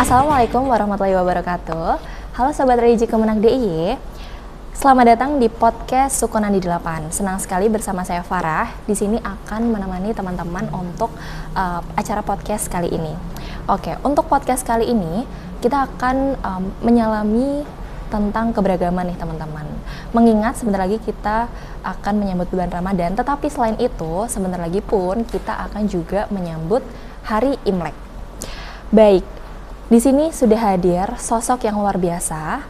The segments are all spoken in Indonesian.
Assalamualaikum warahmatullahi wabarakatuh. Halo Sobat Religi Kemenang DIY. Selamat datang di podcast Sukonan di 8. Senang sekali bersama saya Farah. Di sini akan menemani teman-teman untuk acara podcast kali ini. Oke, untuk podcast kali ini kita akan menyelami tentang keberagaman nih teman-teman. Mengingat sebentar lagi kita akan menyambut bulan Ramadan, tetapi selain itu sebentar lagi pun kita akan juga menyambut Hari Imlek. Baik, di sini sudah hadir sosok yang luar biasa,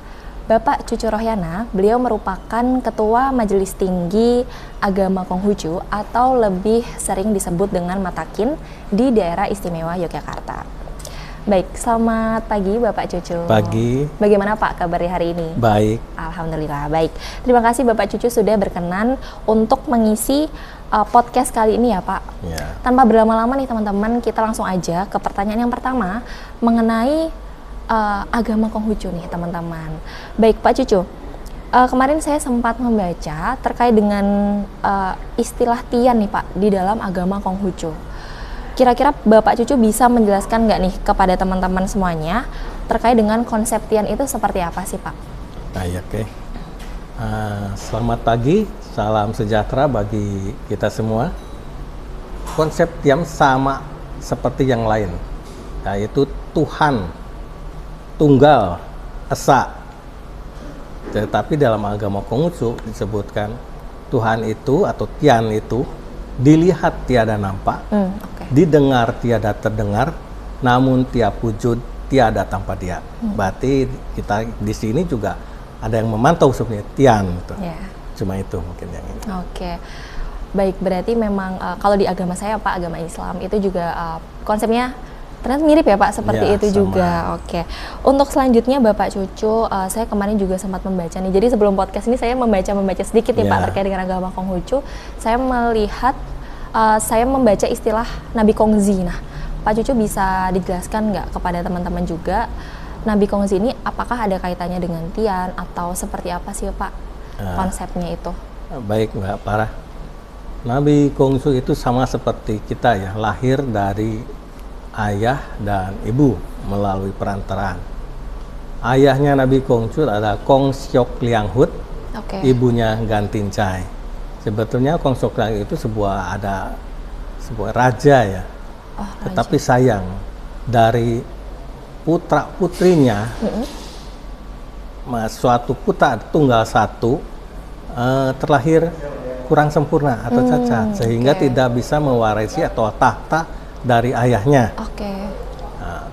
Bapak Cucu Rohyana. Beliau merupakan Ketua Majelis Tinggi Agama Konghucu atau lebih sering disebut dengan Matakin di Daerah Istimewa Yogyakarta. Baik, selamat pagi Bapak Cucu. Pagi. Bagaimana Pak kabarnya hari ini? Baik. Alhamdulillah, baik. Terima kasih Bapak Cucu sudah berkenan untuk mengisi podcast kali ini ya Pak. Ya. Tanpa berlama-lama nih teman-teman, kita langsung aja ke pertanyaan yang pertama mengenai agama Konghucu nih teman-teman. Baik Pak Cucu, kemarin saya sempat membaca terkait dengan istilah tian nih Pak di dalam agama Konghucu. Kira-kira Bapak Cucu bisa menjelaskan nggak nih kepada teman-teman semuanya terkait dengan konsep tian itu seperti apa sih Pak? Baik, oke. Selamat pagi, salam sejahtera bagi kita semua. Konsep tian sama seperti yang lain, yaitu Tuhan Tunggal Esa. Tetapi dalam agama Konghucu disebutkan Tuhan itu atau tian itu dilihat tiada nampak, didengar tiada terdengar, namun tiap wujud tiada tanpa dia. Berarti kita di sini juga ada yang memantau sebenarnya tian gitu. Cuma itu mungkin yang ini. Oke. Baik, berarti memang kalau di agama saya Pak, agama Islam itu juga konsepnya ternyata mirip ya Pak, seperti ya, itu sama. juga. Oke. Untuk selanjutnya Bapak Cucu, saya kemarin juga sempat membaca nih. Jadi sebelum podcast ini saya membaca sedikit ya Pak terkait dengan agama Konghucu. Saya melihat, saya membaca istilah Nabi Kongzi. Nah, Pak Cucu bisa dijelaskan nggak kepada teman-teman juga, Nabi Kongzi ini apakah ada kaitannya dengan tian atau seperti apa sih Pak konsepnya itu? Baik Mbak Farah. Nabi Konghucu itu sama seperti kita ya, lahir dari ayah dan ibu melalui perantaraan. Ayahnya Nabi Konghucu adalah Kong Siok Liang Hut, ibunya Gantin Chai. Sebetulnya Kong Siok Liang itu sebuah raja ya. Tetapi sayang dari putra putrinya suatu putra tunggal satu terlahir kurang sempurna atau cacat, sehingga tidak bisa mewarisi atau tahta dari ayahnya. Nah,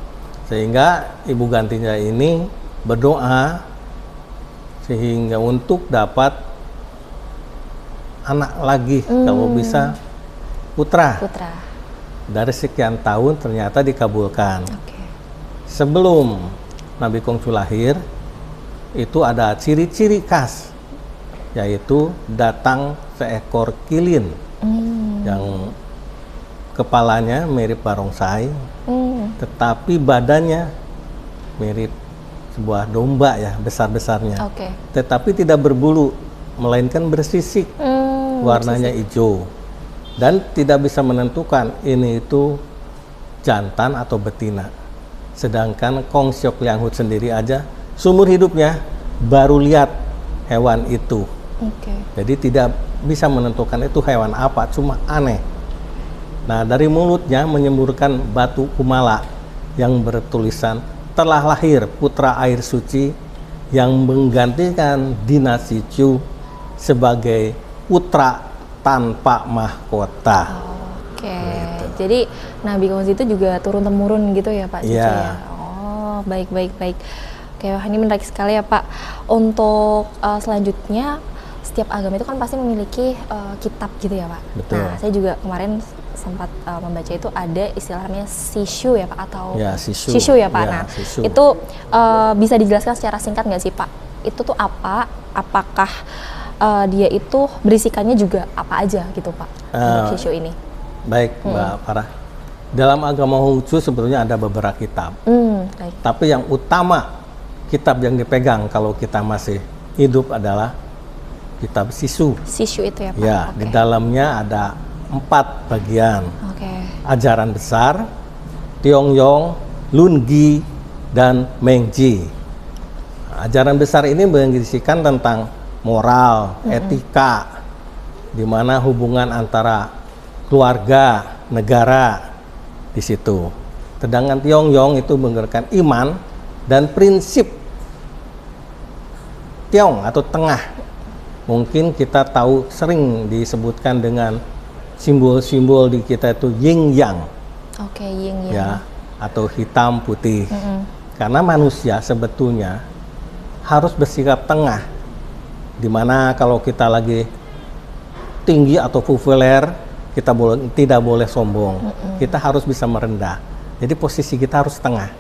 sehingga Ibu Gantinya ini berdoa sehingga untuk dapat anak lagi, kalau bisa putra. Dari sekian tahun ternyata dikabulkan. Sebelum Nabi Konghucu lahir, itu ada ciri-ciri khas, yaitu datang seekor kilin yang kepalanya mirip barongsai, tetapi badannya mirip sebuah domba ya, besar-besarnya. Tetapi tidak berbulu, melainkan bersisik, warnanya hijau. Dan tidak bisa menentukan ini itu jantan atau betina. Sedangkan Kong Siok Liang Hut sendiri aja, seumur hidupnya baru lihat hewan itu. Jadi tidak bisa menentukan itu hewan apa, cuma aneh. Nah, dari mulutnya menyemburkan batu kumala yang bertulisan telah lahir putra air suci yang menggantikan dinasti Chu sebagai putra tanpa mahkota. Gitu. Jadi Nabi Konghucu itu juga turun temurun gitu ya Pak Cucu ya. Oh, baik. Oke, ini menarik sekali ya Pak. Untuk selanjutnya, setiap agama itu kan pasti memiliki kitab gitu ya Pak. Betul. Nah, saya juga kemarin sempat membaca itu ada istilahnya sishu ya Pak, atau sishu ya Pak. Nah, sishu. Itu bisa dijelaskan secara singkat nggak sih Pak? Itu tuh apa? Apakah dia itu berisikannya juga apa aja gitu Pak untuk sishu ini? Baik Mbak Farah. Dalam agama Konghucu sebetulnya ada beberapa kitab. Tapi yang utama kitab yang dipegang kalau kita masih hidup adalah kitab Sishu. Sishu itu ya Pak? Ya, di dalamnya ada 4 bagian. Ajaran besar, Tiong Yong, Lungi, dan Mengji. Ajaran besar ini berisikan tentang moral, etika, di mana hubungan antara keluarga, negara di situ. Sedangkan Tiong-yong itu menggerakkan iman dan prinsip Tiong atau tengah. Mungkin kita tahu sering disebutkan dengan simbol-simbol di kita itu yin yang. Oke, yin yang. Ya, atau hitam putih. Karena manusia sebetulnya harus bersikap tengah. Dimana kalau kita lagi tinggi atau populer, kita tidak boleh sombong. Kita harus bisa merendah. Jadi posisi kita harus tengah.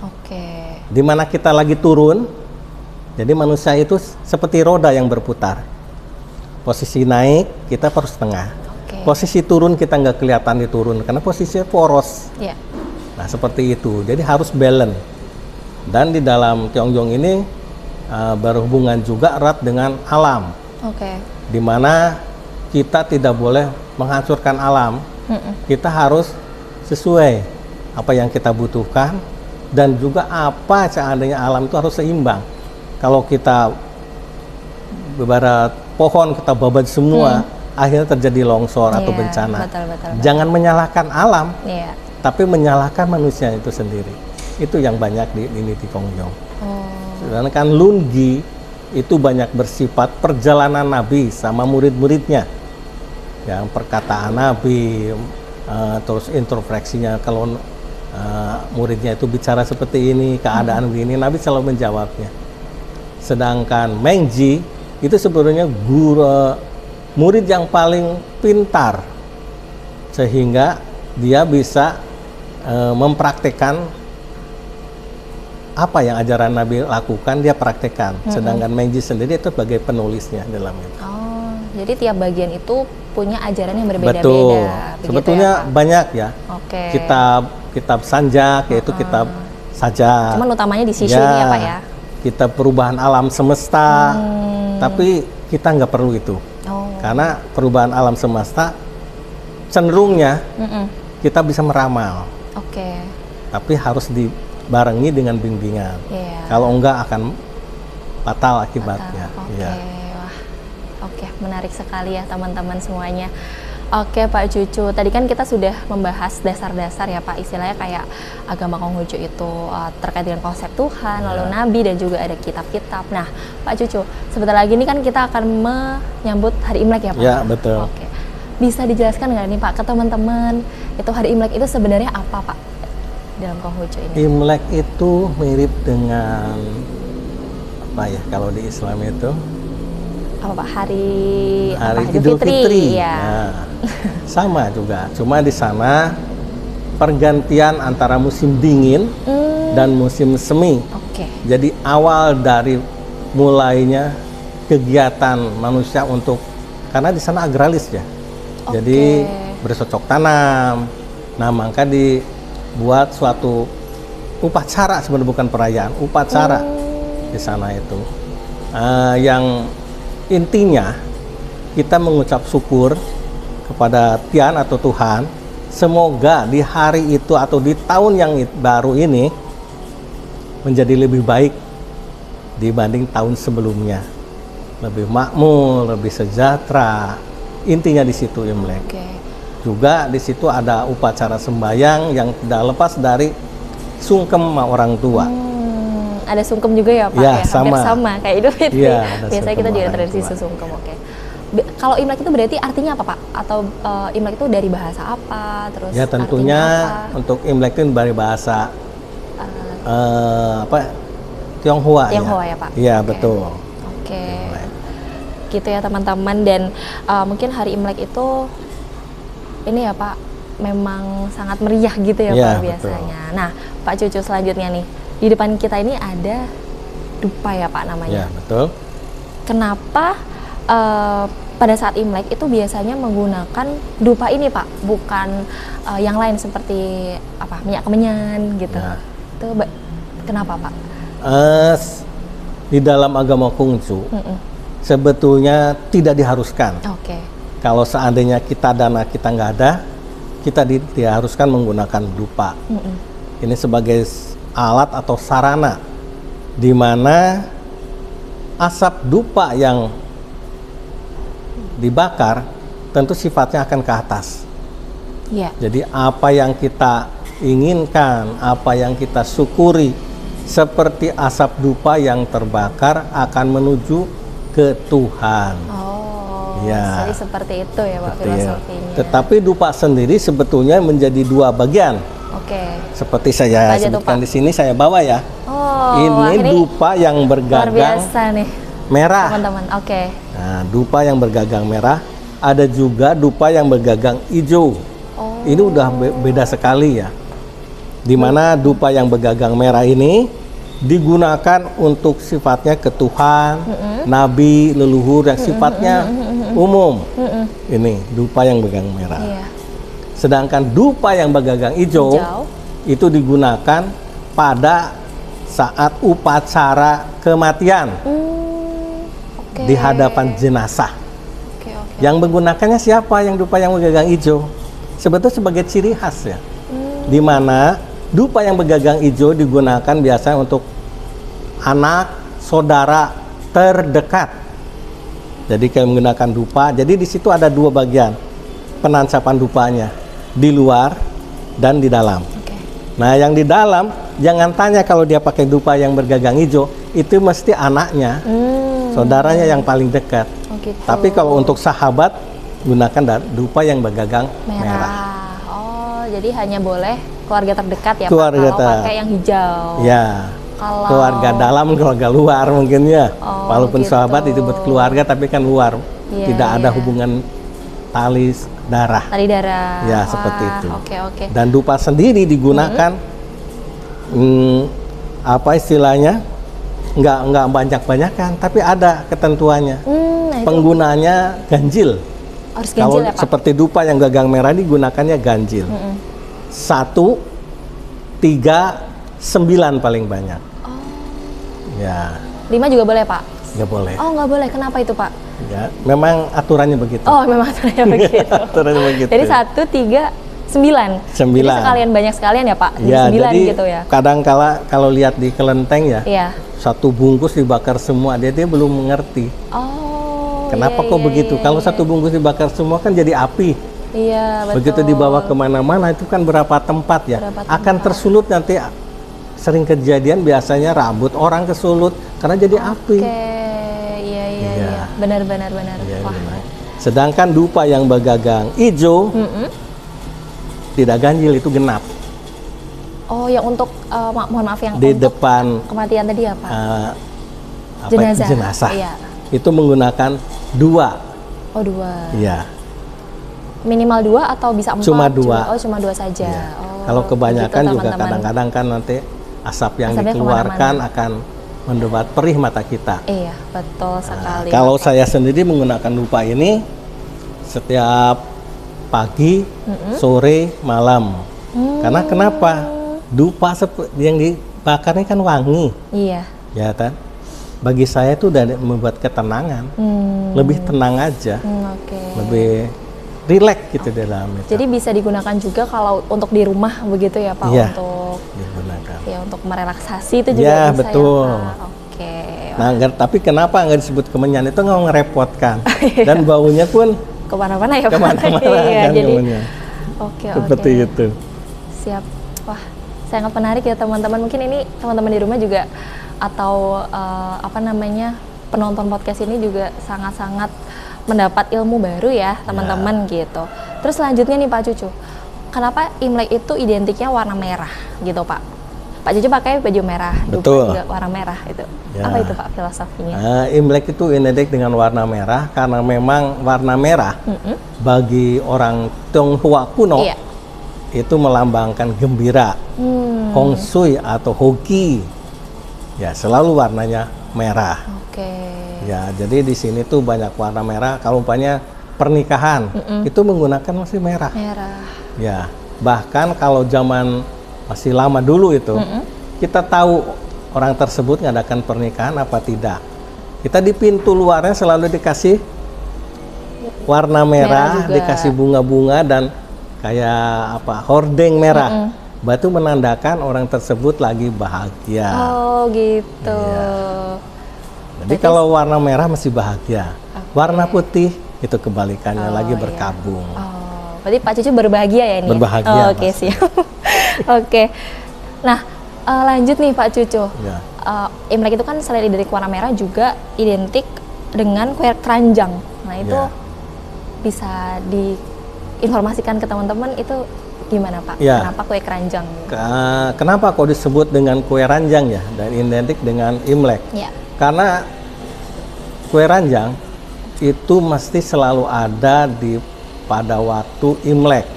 Oke. Dimana kita lagi turun, jadi manusia itu seperti roda yang berputar. Posisi naik, kita harus tengah. Posisi turun kita nggak kelihatan diturun karena posisinya poros. Yeah. Nah seperti itu. Jadi harus balance. Dan di dalam Tiong-yong ini berhubungan juga erat dengan alam. Di mana kita tidak boleh menghancurkan alam. Kita harus sesuai apa yang kita butuhkan dan juga apa seandainya alam itu harus seimbang. Kalau kita ibarat pohon kita babat semua, akhirnya terjadi longsor atau bencana. Betul. Jangan menyalahkan alam, Yeah. tapi menyalahkan manusia itu sendiri. Itu yang banyak di Tiong-yong. Sedangkan Lungi itu banyak bersifat perjalanan Nabi sama murid-muridnya. Yang perkataan Nabi, terus introspeksinya kalau muridnya itu bicara seperti ini, keadaan begini, Nabi selalu menjawabnya. Sedangkan Mengji itu sebenarnya guru murid yang paling pintar sehingga dia bisa mempraktekkan apa yang ajaran Nabi lakukan dia praktekkan. Sedangkan Mengji sendiri itu sebagai penulisnya dalam itu. Oh, jadi tiap bagian itu punya ajaran yang berbeda-beda. Betul. Begitu Sebetulnya ya, Pak? banyak ya. Oke. Kitab Sanjak yaitu kitab Sajak. Cuman utamanya di Sishu ini ya Pak ya. Kitab perubahan alam semesta. Tapi kita nggak perlu itu. Karena perubahan alam semesta cenderungnya kita bisa meramal. Oke. Tapi harus dibarengi dengan bimbingan. Kalau enggak akan fatal akibatnya. Wah, oke, menarik sekali ya teman-teman semuanya. Oke Pak Cucu, tadi kan kita sudah membahas dasar-dasar ya Pak, istilahnya kayak agama Konghucu itu terkait dengan konsep Tuhan, lalu Nabi dan juga ada kitab-kitab. Nah Pak Cucu, sebentar lagi ini kan kita akan menyambut hari Imlek ya Pak? Ya betul. Oke, bisa dijelaskan nggak nih Pak ke teman-teman, itu hari Imlek itu sebenarnya apa Pak dalam Konghucu ini? Imlek itu mirip dengan apa ya kalau di Islam itu? Apa Pak, hari Idul Fitri. Ya. Nah, sama juga, cuma di sana pergantian antara musim dingin dan musim semi. Jadi awal dari mulainya kegiatan manusia untuk, karena di sana agraris ya, jadi bercocok tanam. Nah maka dibuat suatu upacara, sebenarnya bukan perayaan, upacara di sana itu yang intinya kita mengucap syukur kepada Tian atau Tuhan, semoga di hari itu atau di tahun yang baru ini menjadi lebih baik dibanding tahun sebelumnya, lebih makmur, lebih sejahtera. Intinya di situ Imlek. Juga di situ ada upacara sembahyang yang tidak lepas dari sungkem orang tua. Ada sungkem juga ya Pak? Ya, hampir sama kayak Idul Fitri. Biasanya kita juga tradisi sungkem. Kalau Imlek itu berarti artinya apa Pak? Atau Imlek itu dari bahasa apa? Terus ya tentunya untuk Imlek itu dari bahasa Tionghoa. Tionghoa ya Pak? Iya betul. Gitu ya teman-teman. Dan mungkin hari Imlek itu ini ya Pak, memang sangat meriah gitu ya Pak biasanya. Betul. Nah Pak Cucu, selanjutnya nih, di depan kita ini ada dupa ya Pak namanya. Ya betul. Kenapa pada saat Imlek itu biasanya menggunakan dupa ini Pak, bukan yang lain seperti apa minyak kemenyan gitu? Ya. Itu kenapa Pak? Di dalam agama Konghucu sebetulnya tidak diharuskan. Kalau seandainya dana kita nggak ada, kita diharuskan menggunakan dupa. Ini sebagai alat atau sarana di mana asap dupa yang dibakar tentu sifatnya akan ke atas. Iya. Jadi apa yang kita inginkan, apa yang kita syukuri seperti asap dupa yang terbakar akan menuju ke Tuhan. Oh, Ya. jadi seperti itu ya Pak Betul. filosofinya. Tetapi dupa sendiri sebetulnya menjadi dua bagian. Oke. Seperti saya Apa aja tuh, sebutkan Pak? di sini saya bawa ya. Oh, wah, Ini dupa yang luar bergagang biasa nih merah. teman-teman. Oke. Nah, dupa yang bergagang merah, ada juga dupa yang bergagang hijau. Oh. Ini udah beda sekali ya. Di mana dupa yang bergagang merah ini digunakan untuk sifatnya ke Tuhan, nabi, leluhur yang sifatnya umum. Ini dupa yang bergagang merah. Iya. Sedangkan dupa yang bergagang hijau itu digunakan pada saat upacara kematian Oke. di hadapan jenazah. Oke, oke. Yang menggunakannya siapa? Yang dupa yang bergagang hijau. Sebetulnya sebagai ciri khas ya. Di mana dupa yang bergagang hijau digunakan biasanya untuk anak, saudara terdekat. Jadi kalau menggunakan dupa, jadi di situ ada dua bagian penancapan dupanya, di luar dan di dalam. Oke. Nah, yang di dalam jangan tanya kalau dia pakai dupa yang bergagang hijau, itu mesti anaknya, saudaranya yang paling dekat. Oh, gitu. Tapi kalau untuk sahabat gunakan dupa yang bergagang merah. Oh, jadi hanya boleh keluarga terdekat ya Keluarga Pak, kalau pakai yang hijau. Ya. Kalau Keluarga dalam, keluarga luar mungkin ya. Oh, Walaupun gitu. sahabat itu berkeluarga tapi kan luar. Iya, Tidak ada iya. hubungan tali darah. tali darah. Ya, Wah, seperti itu. Oke, oke. Dan dupa sendiri digunakan apa istilahnya? Enggak banyak-banyakan, tapi ada ketentuannya. Nah, itu Penggunaannya ganjil. harus Kalau ganjil ya Pak. seperti dupa yang gagang merah digunakannya ganjil. 1, 3, 9 paling banyak. Ya, 5 juga boleh Pak? nggak boleh. Oh, nggak boleh. Kenapa itu Pak? Ya, memang aturannya begitu. Oh, memang aturannya begitu. Aturannya begitu. Jadi 1, 3, 9. 9. Jadi sekalian banyak sekalian ya Pak? Jadi Ya, 9 jadi gitu ya? kadang kala kalau lihat di kelenteng ya, Iya. satu bungkus dibakar semua, dia belum mengerti. Oh, Kenapa iya, kok iya, begitu? iya, Kalau iya. satu bungkus dibakar semua kan jadi api. Iya, betul. Begitu dibawa kemana-mana itu kan berapa tempat ya, Berapa akan tempat. tersulut nanti. Sering kejadian biasanya rambut orang kesulut karena jadi api. Oke, iya, iya, Iya. iya. Benar. Ya, Wah. benar. Sedangkan dupa yang bergagang hijau tidak ganjil, itu genap. Oh, yang untuk mohon maaf yang Di untuk depan kematian tadi apa? jenazah. Iya. Itu menggunakan 2. Oh, 2. Iya. Minimal 2 atau bisa 4? Cuma 2. Oh, cuma 2 saja. Iya. Oh, Kalau kebanyakan begitu, juga teman-teman. kadang-kadang kan nanti asap yang Asapnya dikeluarkan kemana-mana. akan mendebat perih mata kita. Iya, betul sekali. Kalau saya sendiri menggunakan dupa ini setiap pagi, sore, malam. Karena kenapa? Dupa yang dibakar ini kan wangi, Iya. ya kan? Bagi saya itu udah membuat ketenangan, lebih tenang aja, Oke. lebih rileks gitu di dalam itu. Jadi bisa digunakan juga kalau untuk di rumah begitu ya Pak, Iya. untuk Digunakan. ya untuk merelaksasi itu juga Ya, bisa betul. ya Pak. Oke. Nah, tapi kenapa nggak disebut kemenyan itu nggak ngerepotkan, Iya. dan baunya pun Kemana-mana ya Pak. kemana-mana Iya, kan jadi kemenyan. oke. Seperti itu. Siap. Wah, sangat menarik ya teman-teman. Mungkin ini teman-teman di rumah juga atau penonton podcast ini juga sangat-sangat mendapat ilmu baru ya teman-teman gitu. Terus selanjutnya nih Pak Cucu, kenapa Imlek itu identiknya warna merah gitu Pak? Pak Cucu pakai baju merah, dupa Betul. juga warna merah itu. Ya. Apa itu Pak filosofinya? Imlek itu identik dengan warna merah karena memang warna merah bagi orang Tionghoa kuno Iya. itu melambangkan gembira, Hong Shui atau Hoki. Ya, selalu warnanya merah. Oke. Ya, jadi di sini tuh banyak warna merah. Kalau umpamanya pernikahan itu menggunakan masih merah. Merah. Ya, bahkan kalau zaman masih lama dulu itu kita tahu orang tersebut ngadakan pernikahan apa tidak. Kita di pintu luarnya selalu dikasih warna Merah merah, juga. dikasih bunga-bunga dan kayak hordeng merah. batu menandakan orang tersebut lagi bahagia. Oh gitu. Iya. Jadi kalau warna merah masih bahagia, warna putih itu kebalikannya, lagi berkabung. Iya. Oh, berarti Pak Cucu berbahagia ya ini? Berbahagia. Oh, oke, siap. Oke. Nah, lanjut nih Pak Cucu. Ya. Imlek itu kan selain identik warna merah juga identik dengan kue keranjang. Nah, itu bisa diinformasikan ke teman-teman itu gimana Pak? Ya. Kenapa kue keranjang? Kenapa kok disebut dengan kue ranjang ya dan identik dengan Imlek? Ya. Karena kue ranjang itu mesti selalu ada pada waktu Imlek.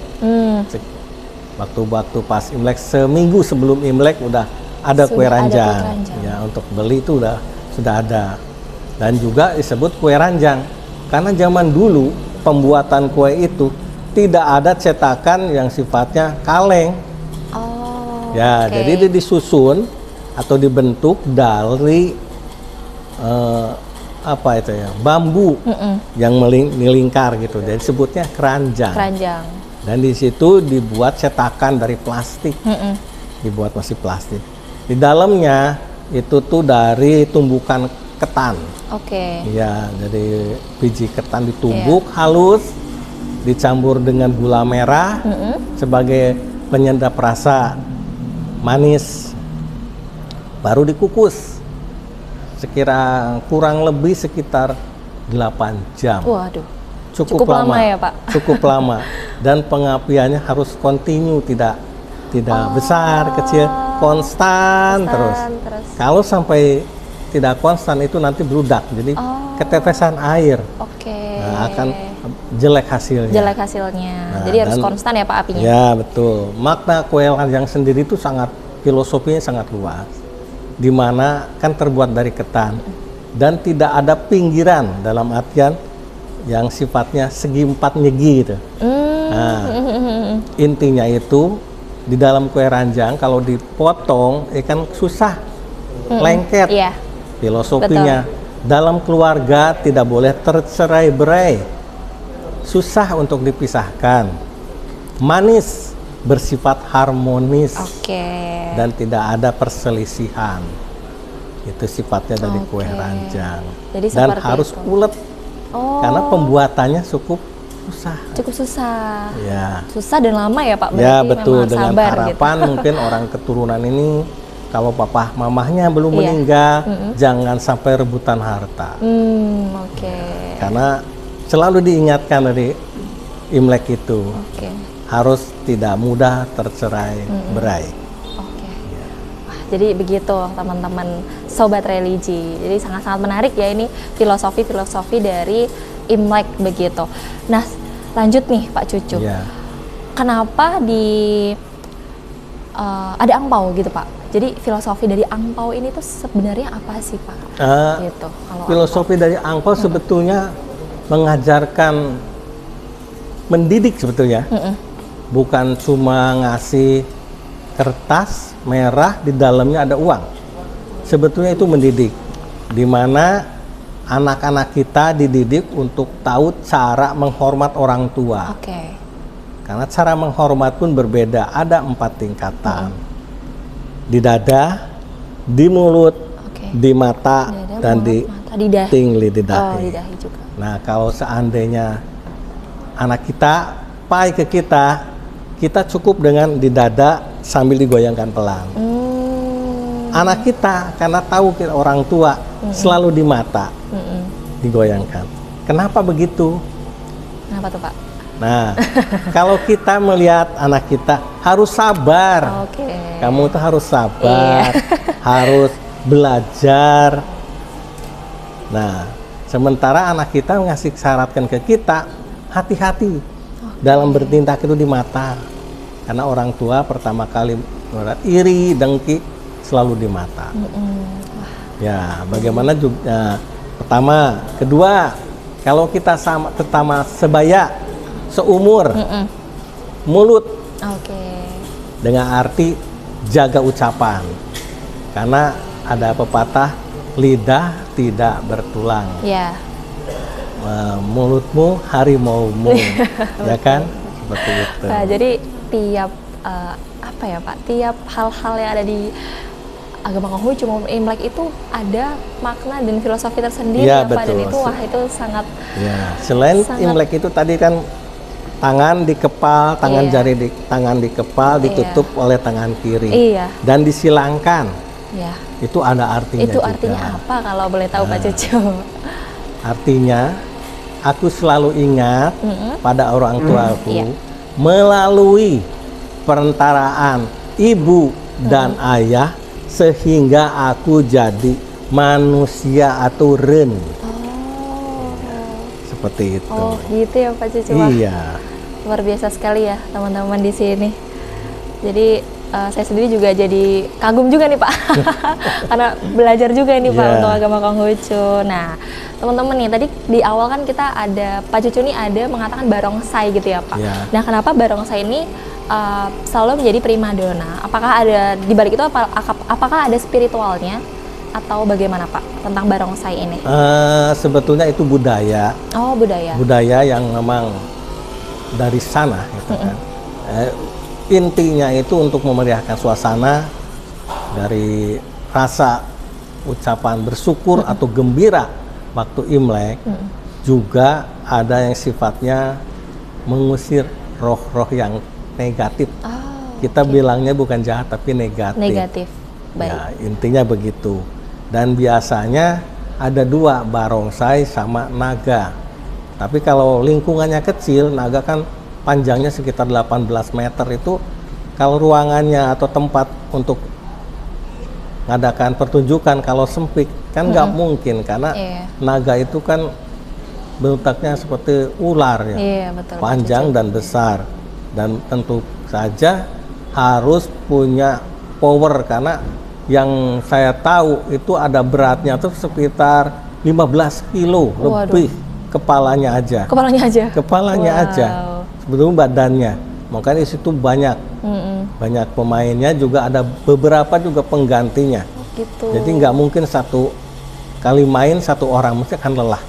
Waktu-waktu pas Imlek, seminggu sebelum Imlek udah ada kue ranjang. Ya, untuk beli itu sudah ada. Dan juga disebut kue ranjang karena zaman dulu pembuatan kue itu tidak ada cetakan yang sifatnya kaleng. Oh. Ya, jadi dia disusun atau dibentuk dari bambu yang melingkar gitu. Jadi sebutnya keranjang. Keranjang. Dan di situ dibuat cetakan dari plastik. Dibuat masih plastik. Di dalamnya itu tuh dari tumbukan ketan. Oke. Ya, dari biji ketan ditumbuk halus, dicampur dengan gula merah sebagai penyedap rasa manis. Baru dikukus. Kurang lebih sekitar 8 jam. Waduh. Cukup lama ya Pak? Cukup lama. Dan pengapiannya harus kontinu, tidak besar, kecil, konstan terus. Kalau sampai tidak konstan itu nanti bludak, jadi ketetesan air. Oke. Nah, akan jelek hasilnya. Jelek hasilnya. Nah, jadi harus konstan ya Pak apinya? Ya betul. Makna kue ranjang sendiri itu filosofinya sangat luas. Di mana kan terbuat dari ketan dan tidak ada pinggiran dalam artian yang sifatnya segi empat nyegi gitu. Nah, intinya itu di dalam kue ranjang kalau dipotong kan susah, lengket. Iya. Filosofinya dalam keluarga tidak boleh tercerai-berai, susah untuk dipisahkan, manis, bersifat harmonis. Dan tidak ada perselisihan. Itu sifatnya dari kue ranjang. Jadi dan harus ulet. Karena pembuatannya cukup susah. Ya. Susah dan lama ya Pak. Berarti ya betul, dengan sabar, harapan gitu. Mungkin orang keturunan ini kalau papa mamahnya belum meninggal, jangan sampai rebutan harta. Karena selalu diingatkan dari Imlek itu harus tidak mudah tercerai-berai. Jadi begitu teman-teman Sobat Religi. Jadi sangat-sangat menarik ya ini filosofi dari Imlek begitu. Nah lanjut nih Pak Cucu. Kenapa ada angpau gitu Pak? Jadi filosofi dari angpau ini tuh sebenarnya apa sih Pak? Gitu, filosofi dari angpau sebetulnya mengajarkan, mendidik sebetulnya. Bukan cuma ngasih kertas merah di dalamnya ada uang. Sebetulnya itu mendidik, di mana anak-anak kita dididik untuk tahu cara menghormat orang tua. Karena cara menghormat pun berbeda, ada 4 tingkatan. Di dada, di mulut, di mata, dan di tingli, di dahi. Juga. Nah, kalau seandainya anak kita pai ke kita cukup dengan di dada sambil digoyangkan pelan. Anak kita karena tahu kita orang tua selalu di mata digoyangkan. Kenapa begitu? Kenapa tuh Pak? Nah, kalau kita melihat anak kita harus sabar. Kamu tuh harus sabar, harus belajar. Nah, sementara anak kita ngasih syaratkan ke kita, hati-hati dalam bertindak itu di mata. Karena orang tua pertama kali iri, dengki selalu di mata. Ya, bagaimana juga pertama, kedua, kalau kita pertama sebaya, seumur, mulut, dengan arti jaga ucapan. Karena ada pepatah lidah tidak bertulang. Mulutmu harimaumu, ya kan? Seperti itu. Nah, jadi tiap apa ya Pak, tiap hal-hal yang ada di agama Konghucu maupun Imlek itu ada makna dan filosofi tersendiri ya, ya Pak, dan betul. itu wah itu sangat Selain sangat, Imlek itu tadi kan tangan dikepal, tangan jari tangan dikepal ditutup oleh tangan kiri dan disilangkan. Itu ada artinya. Itu juga. artinya apa kalau boleh tahu Pak Cucu? Artinya aku selalu ingat pada orang tuaku melalui perentaraan ibu dan ayah sehingga aku jadi manusia atau ren. Seperti itu. Oh, gitu ya Pak Cucu. Iya. Luar biasa sekali ya teman-teman di sini. Jadi saya sendiri juga jadi kagum juga nih Pak, karena belajar juga ini Pak untuk agama Konghucu. Nah, teman-teman nih tadi di awal kan kita ada Pak Cucu nih ada mengatakan barongsai gitu ya Pak. Nah, kenapa barongsai ini selalu menjadi primadona? Apakah ada di balik itu apakah ada spiritualnya atau bagaimana Pak tentang barongsai ini? Sebetulnya itu budaya. Oh, budaya. Budaya yang memang dari sana gitu kan. Intinya itu untuk memeriahkan suasana dari rasa ucapan bersyukur atau gembira waktu Imlek. Juga ada yang sifatnya mengusir roh-roh yang negatif. Kita bilangnya bukan jahat tapi negatif. Baik. Ya, intinya begitu. Dan biasanya ada dua, barongsai sama naga. Tapi kalau lingkungannya kecil, naga kan panjangnya sekitar 18 meter itu, kalau ruangannya atau tempat untuk ngadakan pertunjukan kalau sempit kan nggak mungkin, karena naga itu kan bentuknya seperti ular ya, betul, panjang dan besar, dan tentu saja harus punya power, karena yang saya tahu itu ada beratnya tuh sekitar 15 kilo lebih. Kepalanya aja. Sebetulnya badannya. Makanya di situ banyak pemainnya, juga ada beberapa juga penggantinya. Gitu. Jadi nggak mungkin satu kali main satu orang, mesti akan lelah.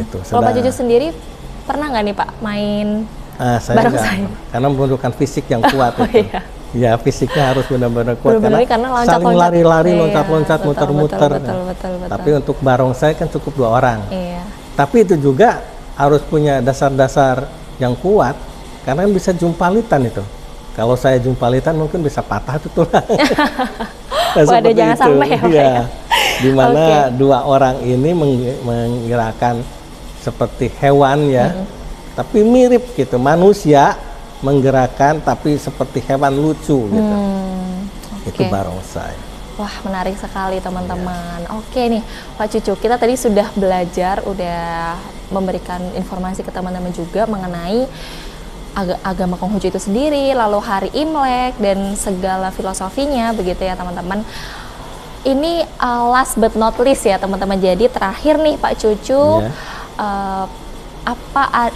Gitu. Kalau Pak Cucu sendiri pernah nggak nih Pak main barongsai? Karena membutuhkan fisik yang kuat itu. Ya, fisiknya harus benar-benar kuat, karena saling lari-lari, loncat-loncat, muter-muter. Tapi untuk barongsai kan cukup 2 orang. Tapi itu juga harus punya dasar-dasar yang kuat, karena bisa jumpalitan itu. Kalau saya jumpalitan mungkin bisa patah itu tulang. Waduh, jangan sampai ya. Dimana 2 orang ini menggerakkan seperti hewan ya, tapi mirip gitu, manusia menggerakkan tapi seperti hewan lucu gitu. Itu barongsai. Wah, menarik sekali teman-teman. Oke nih Pak Cucu, kita tadi sudah belajar, udah memberikan informasi ke teman-teman juga mengenai agama Konghucu itu sendiri, lalu hari Imlek dan segala filosofinya begitu ya teman-teman. Ini last but not least ya teman-teman. Jadi terakhir nih Pak Cucu,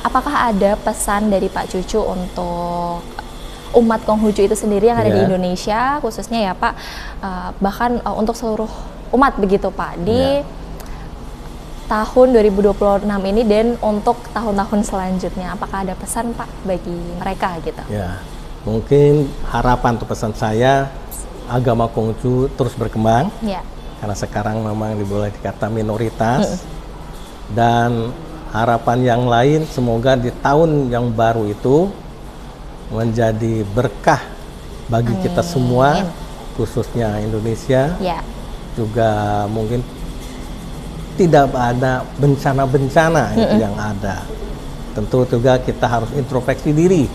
apakah ada pesan dari Pak Cucu untuk umat Konghucu itu sendiri yang ada di Indonesia khususnya ya Pak, bahkan untuk seluruh umat begitu Pak di tahun 2026 ini dan untuk tahun-tahun selanjutnya, apakah ada pesan Pak bagi mereka gitu? Ya, mungkin harapan atau pesan saya, agama Konghucu terus berkembang, karena sekarang memang boleh dikata minoritas, dan harapan yang lain semoga di tahun yang baru itu menjadi berkah bagi kita semua, khususnya Indonesia. Juga mungkin tidak ada bencana-bencana itu yang ada. Tentu juga kita harus introspeksi diri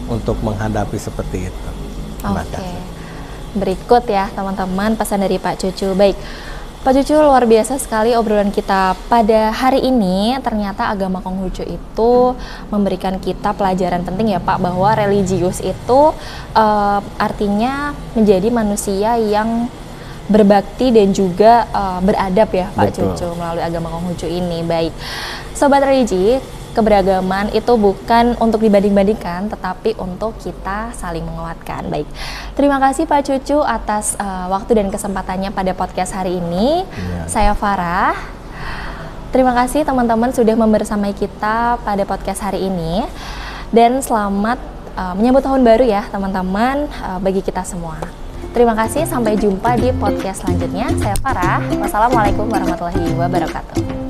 untuk menghadapi seperti itu. Terima kasih. Berikut ya teman-teman pesan dari Pak Cucu. Baik, Pak Cucu, luar biasa sekali obrolan kita pada hari ini. Ternyata agama Konghucu itu memberikan kita pelajaran penting ya Pak, bahwa religius itu artinya menjadi manusia yang berbakti dan juga beradab ya Pak Cucu melalui agama Konghucu ini. Baik, Sobat Religi, keberagaman itu bukan untuk dibanding-bandingkan, tetapi untuk kita saling menguatkan. Baik, terima kasih Pak Cucu atas waktu dan kesempatannya pada podcast hari ini. Saya Farah. Terima kasih teman-teman sudah membersamai kita pada podcast hari ini. Dan selamat menyambut tahun baru ya teman-teman, bagi kita semua. Terima kasih, sampai jumpa di podcast selanjutnya. Saya Farah. Wassalamualaikum warahmatullahi wabarakatuh.